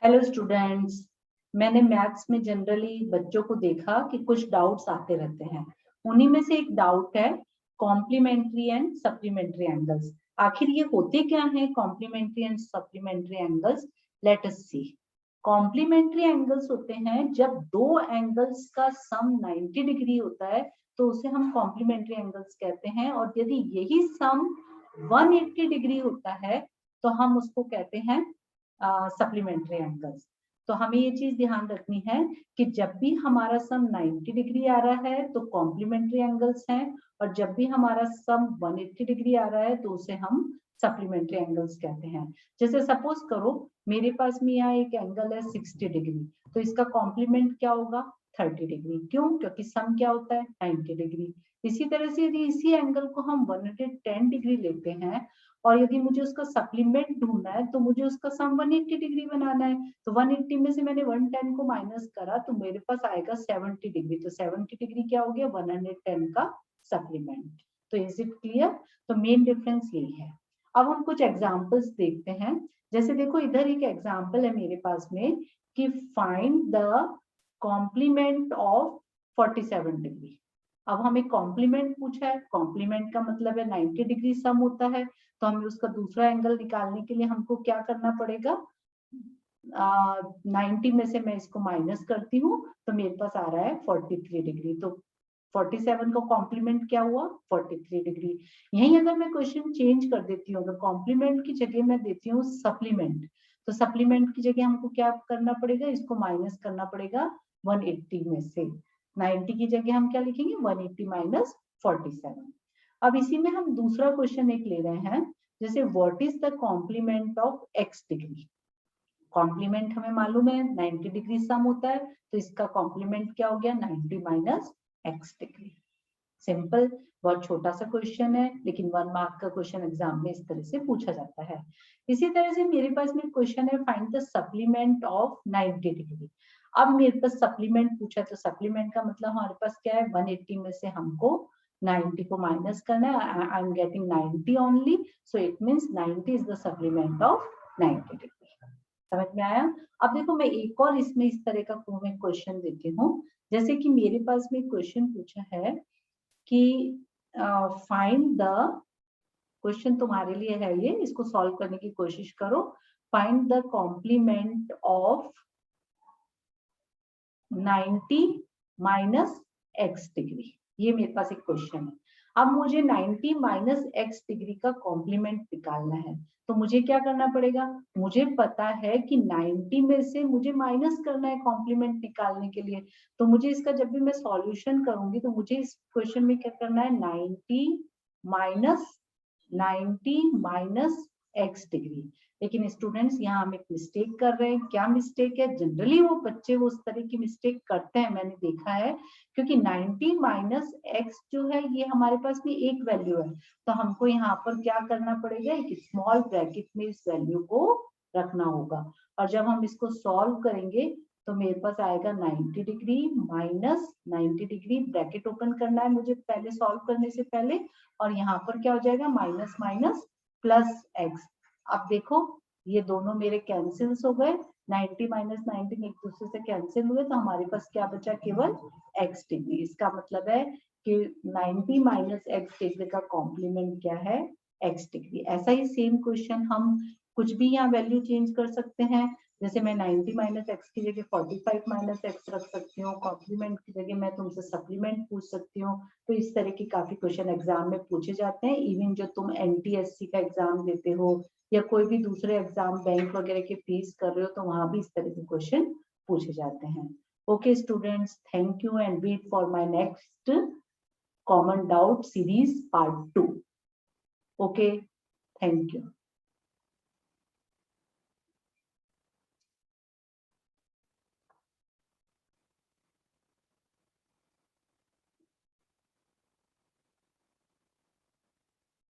Hello students, मैंने maths में generally बच्चों को देखा कि कुछ डाउट्स आते रहते हैं। उन्हीं में से एक डाउट है कॉम्प्लीमेंट्री एंड सप्लीमेंट्री एंगल्स। आखिर ये होते क्या हैं complementary and supplementary angles? Let us see. Complementary angles होते हैं जब दो एंगल्स का सम 90 डिग्री होता है तो उसे हम कॉम्प्लीमेंट्री एंगल्स कहते हैं, और यदि यही सम 180 डिग्री होता है तो हम उसको कहते हैं सप्लीमेंट्री एंगल्स। तो हमें ये चीज ध्यान रखनी है कि जब भी हमारा सम 90 डिग्री आ रहा है तो कॉम्प्लीमेंट्री एंगल्स हैं, और जब भी हमारा सम 180 डिग्री आ रहा है तो उसे हम सप्लीमेंट्री एंगल्स कहते हैं। जैसे सपोज करो मेरे पास में यहाँ एक एंगल है 60 डिग्री, तो इसका कॉम्प्लीमेंट क्या होगा? 30 डिग्री। क्यों? क्योंकि सम क्या होता है? 90 डिग्री। इसी तरह से यदि इसी एंगल को हम 110 डिग्री लेते हैं और यदि मुझे उसका सप्लीमेंट ढूंढना है तो मुझे उसका सम 180 डिग्री बनाना है, तो 180 में से मैंने 110 को माइनस करा तो मेरे पास आएगा 70 डिग्री। तो 70 डिग्री क्या हो गया? 110 का सप्लीमेंट। तो इज इट क्लियर? तो मेन डिफरेंस यही है। अब हम कुछ एग्जांपल्स देखते हैं। जैसे देखो इधर एक एग्जांपल है मेरे पास में कि find the complement of 47 degree. अब हमें कॉम्प्लीमेंट पूछा है, कॉम्प्लीमेंट का मतलब है 90 डिग्री सम होता है, तो हमें उसका दूसरा एंगल निकालने के लिए हमको क्या करना पड़ेगा? 90 में से मैं इसको माइनस करती हूँ तो मेरे पास आ रहा है 43 डिग्री। तो 47 का कॉम्प्लीमेंट क्या हुआ? 43 डिग्री। यही अगर मैं क्वेश्चन चेंज कर देती हूँ, अगर कॉम्प्लीमेंट की जगह मैं देती हूँ सप्लीमेंट, तो सप्लीमेंट की जगह हमको क्या करना पड़ेगा? इसको माइनस करना पड़ेगा 180 में से। 90 की जगह हम क्या लिखेंगे? 180 माइनस 47। अब इसी में हम दूसरा क्वेश्चन एक ले रहे हैं, जैसे what is the complement of x degree. Complement हमें मालूम है 90 डिग्री सम होता है, तो इसका कॉम्प्लीमेंट क्या हो गया? 90 माइनस x डिग्री। सिंपल, बहुत छोटा सा क्वेश्चन है, लेकिन 1 मार्क का क्वेश्चन एग्जाम में इस तरह से पूछा जाता है। इसी तरह से मेरे पास में क्वेश्चन है find the supplement of 90 degree. अब मेरे पास सप्लीमेंट पूछा, तो सप्लीमेंट का मतलब हमारे पास क्या है? 180 में से हमको 90 को माइनस करना है। I am getting 90 only, so it means 90 is the supplement of 90 degree. समझ में आया? अब देखो मैं एक और इसमें इस तरह का क्वेश्चन देती हूँ। जैसे कि मेरे पास में क्वेश्चन पूछा है कि फाइंड द, क्वेश्चन तुम्हारे लिए है ये, इसको सॉल्व करने की कोशिश करो। Find the complement of 90 minus x degree. ये मेरे पास एक क्वेश्चन है। अब मुझे 90 माइनस x डिग्री का कॉम्प्लीमेंट निकालना है, तो मुझे क्या करना पड़ेगा? मुझे पता है कि 90 में से मुझे माइनस करना है कॉम्प्लीमेंट निकालने के लिए। तो मुझे इसका जब भी मैं सॉल्यूशन करूंगी तो मुझे इस क्वेश्चन में क्या करना है? 90 माइनस x डिग्री। लेकिन स्टूडेंट्स यहाँ हम एक मिस्टेक कर रहे हैं। क्या मिस्टेक है? जनरली वो बच्चे वो उस तरह की मिस्टेक करते हैं, मैंने देखा है, क्योंकि 90 माइनस x जो है ये हमारे पास भी एक वैल्यू है, तो हमको यहाँ पर क्या करना पड़ेगा? एक स्मॉल ब्रैकेट में इस वैल्यू को रखना होगा। और जब हम इसको सॉल्व करेंगे तो मेरे पास आएगा 90 degree minus 90 degree, bracket open करना है मुझे पहले सॉल्व करने से पहले, और यहाँ पर क्या हो जाएगा? Minus minus plus x। अब देखो ये दोनों मेरे कैंसिल्स हो गए, 90 माइनस 90 एक दूसरे से कैंसिल हुए, तो हमारे पास क्या बचा? केवल x डिग्री। इसका मतलब है कि 90 माइनस x डिग्री का कॉम्प्लीमेंट क्या है? x degree. ऐसा ही सेम क्वेश्चन हम कुछ भी यहाँ वैल्यू चेंज कर सकते हैं। जैसे मैं 90 माइनस एक्स की जगह 45 माइनस एक्स रख सकती हूँ, कॉम्प्लीमेंट की जगह मैं तुमसे सप्लीमेंट पूछ सकती हूँ। तो इस तरह के काफी क्वेश्चन एग्जाम में पूछे जाते हैं। इवन जो तुम एनटीएससी का एग्जाम देते हो या कोई भी दूसरे एग्जाम बैंक वगैरह के फेस कर रहे हो तो वहां भी इस तरह के क्वेश्चन पूछे जाते हैं। Okay students, thank you and wait for my next common doubt series part 2। Okay, thank you.